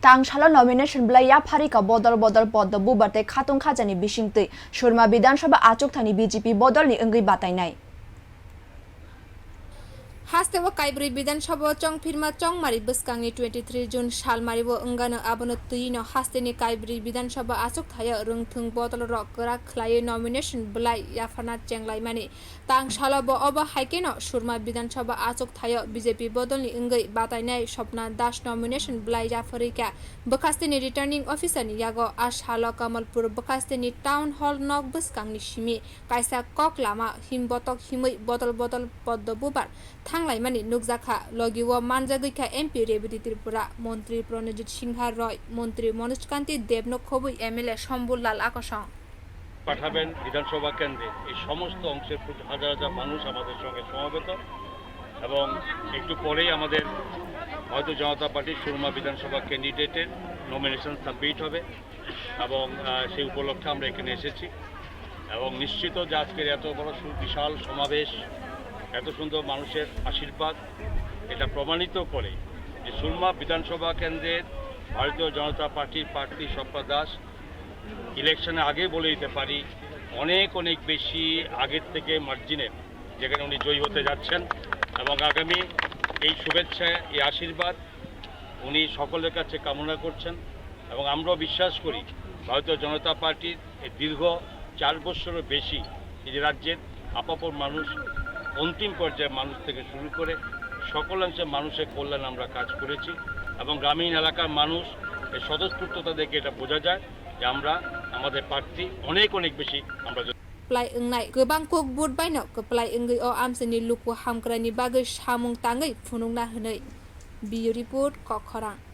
Tangsalo nomination Bwlai Yapharwi Kha Bodol Bodol Padda Bubar Tai Khatung Khajani Bisingtwi Surma Vidhansava Achukthaini BJP Bodol ni Wngwi Batainai Hastewo kaibri Vidhansava chong firma chong mari bwskangni 23 June sal maribo wngano abono tuino hasteni kaibri Vidhansava Achukthaini rungthung Bodol rok krak khlai nomination Bwlai Yapharwi Chenglai Tangsalo bo obo haikeno Surma Vidhansava Achukthaini BJP Bodol ni Wngwi Batainai Sopna Das nomination Bwlai Yapharwi Kha Bwkhasteni returning officer ni yago Ashalo Kamalpur Bwkhasteni town hall nok bwskangni simi kaisa kok lama himbotok himui Bodol Bodol Padda Bubar Mani Nukzaka Logiwa Manjagika MP Rebiti Tripura Montri Pronojit Singha Roy Montri Monushkanti Debno Khobui MLA Shambul Lal Akashang পাঠাবেন বিধানসভা কেন্দ্রে এই সমস্ত অংশের হাজার হাজার মানুষ আমাদের সঙ্গে সমবেত এবং একটু পরেই আমাদের হয়তো জনতা পার্টির সুরমা বিধানসভা ক্যান্ডিডেটের নমিনেশন সাবমিট হবে এবং সেই উপলক্ষে আমরা এখানে এসেছি এবং নিশ্চিত যে আজকের এত বড় বিশাল সমাবেশ এত সুন্দর মানুষের আশীর্বাদ এটা প্রমাণিত করে যে সুরমা বিধানসভা কেন্দ্রের ভারতীয় জনতা পার্টির প্রার্থী স্বপ্না দাস ইলেকশনে আগে বলে দিতে পারি অনেক বেশি আগের থেকে মার্জিনে যেখানে উনি জয়ী হতে যাচ্ছেন এবং আগামী এই শুভেচ্ছা এই আশীর্বাদ উনি সকলের কাছে কামনা করছেন এবং আমরাও বিশ্বাস করি ভারতীয় জনতা পার্টির এই দীর্ঘ 4 বছরেরও বেশি এই রাজ্যের আপাপর মানুষ অন্তিম পর্যায়ে মানুষ থেকে শুরু করে সকলাংশে মানুষের কল্যাণ আমরা কাজ করেছি এবং গ্রামীণ এলাকার মানুষ এই স্বতঃস্ফূর্ততা দেখে এটা বোঝা যায় যে আমরা আমাদের প্রার্থী অনেক বেশি আমরা Plai Wngwi gobang kok bud baino Plai Wngwi o amseni luku hamkrani bagai samung tangai phunungna hnoi Bio report Kha Bodol